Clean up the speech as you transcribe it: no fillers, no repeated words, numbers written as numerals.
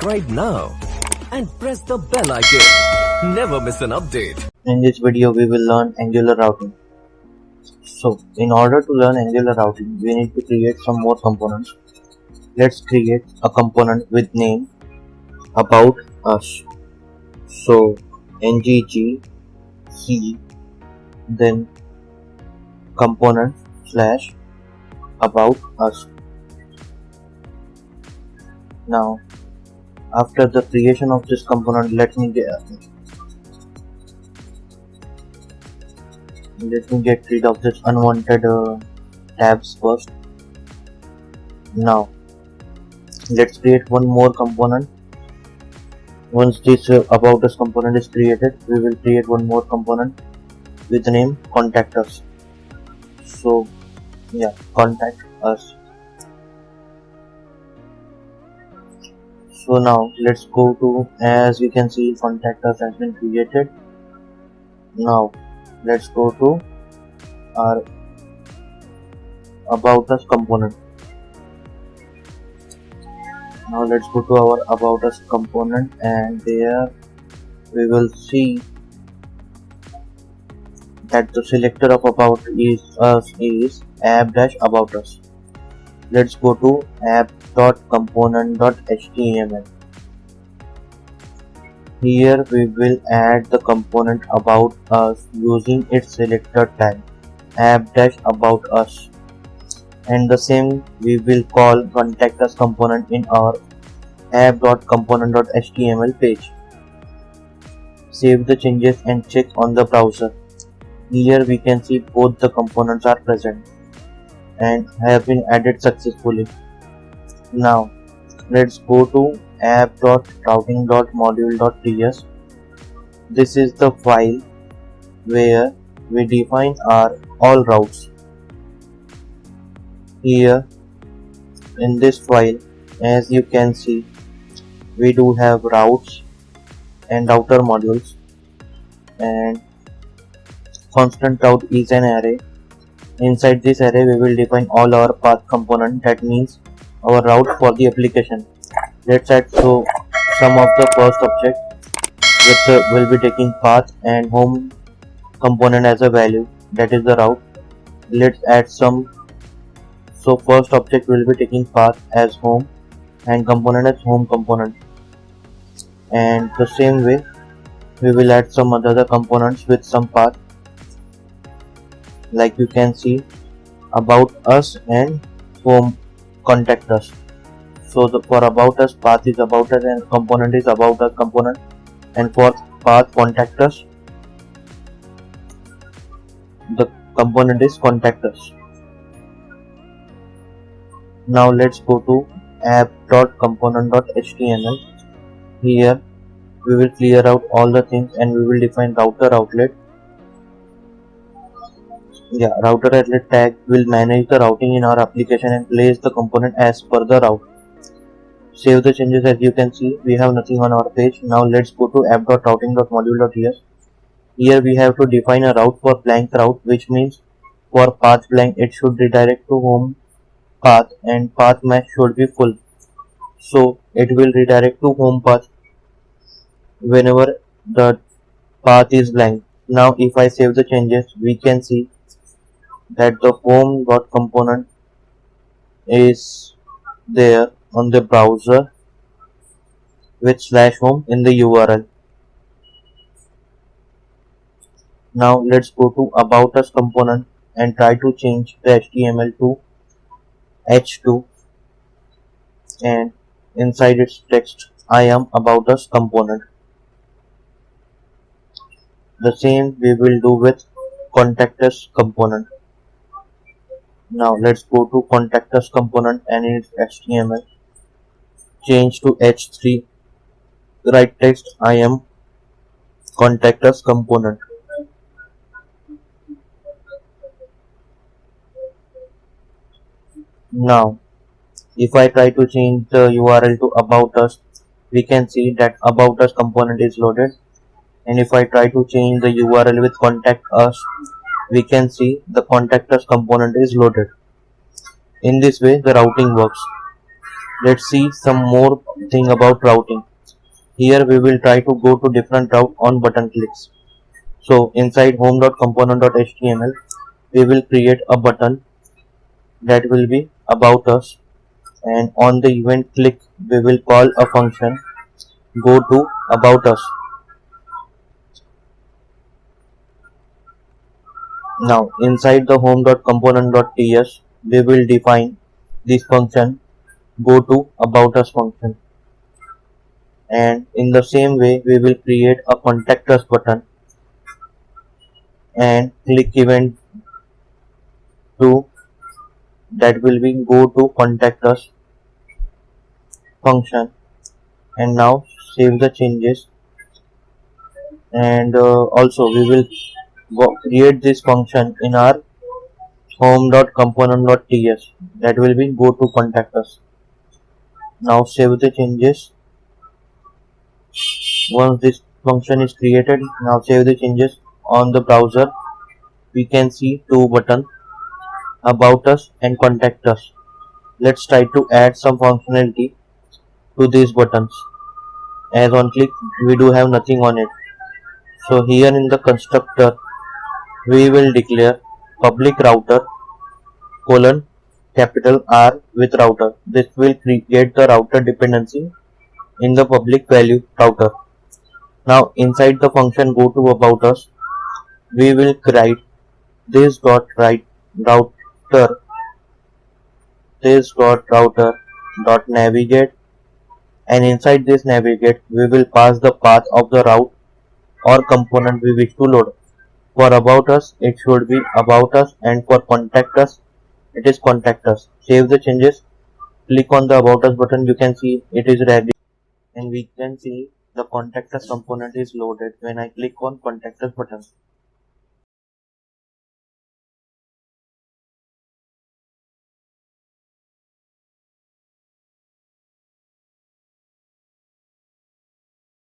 subscribe now and press the bell icon. Never miss an update. In this video, we will learn Angular routing. So, in order to learn Angular routing, we need to create some more components. Let's create a component with name about us. So, ngg c then component slash about us. Now, after the creation of this component, let me get rid of this unwanted tabs first. Now let's create one more component. Once this about us component is created, we will create one more component with the name contact us. So yeah, contact us. So now let's go to, as we can see, contact us has been created. Now let's go to our about us component. Now let's go to our about us component, and there we will see that the selector of about us is app-about us. Let's go to app.component.html. Here we will add the component about us using its selector tag app-about us, and the same we will call contact us component in our app.component.html page. Save the changes and check on the browser. Here we can see both the components are present and have been added successfully. Now let's go to app.routing.module.ts. This is the file where we define our all routes. Here in this file, as you can see, we do have routes and router modules, and constant route is an array. Inside this array we will define all our path component, that means our route for the application. Let's add some of the first object, which will be taking path and home component as a value, that is the route. Let's add some. So first object will be taking path as home and component as home component, and the same way we will add some other components with some path, like you can see about us and home contact us. So for about us, path is about us and component is about us component, and for path contact us, the component is contact us. Now let's go to app.component.html. Here we will clear out all the things and we will define router outlet. Router outlet tag will manage the routing in our application and place the component as per the route. Save the changes. As you can see, we have nothing on our page. Now let's go to app.routing.module.ts. Here we have to define a route for blank route, which means for path blank it should redirect to home path and path match should be full. So it will redirect to home path whenever the path is blank. Now if I save the changes, we can see that the home.component is there on the browser with /home in the URL. Now let's go to about us component and try to change the HTML to H2, and inside its text I am about us component. The same we will do with contact us component. Now let's go to contact us component and in its HTML change to H3, write text I am contact us component. Now if I try to change the URL to about us, we can see that about us component is loaded, and if I try to change the URL with contact us, we can see the contact us component is loaded. In this way the routing works. Let's see some more thing about routing. Here we will try to go to different route on button clicks. So inside home.component.html we will create a button that will be about us, and on the event click we will call a function go to about us. Now inside the home.component.ts we will define this function go to about us function, and in the same way we will create a contact us button and click event to that will be go to contact us function. And now save the changes, and also we will create this function in our home.component.ts that will be go to contact us. Now save the changes. Once this function is created, now save the changes. On the browser we can see two buttons, about us and contact us. Let's try to add some functionality to these buttons, as on click we do have nothing on it. So here in the constructor we will declare public router colon capital R with router. This will create the router dependency in the public value router. Now inside the function go to about us we will write this dot write router dot navigate, and inside this navigate we will pass the path of the route or component we wish to load. For about us it should be about us, and for contact us it is contact us. Save the changes, click on the about us button, you can see it is ready, and we can see the contact us component is loaded when I click on contact us button.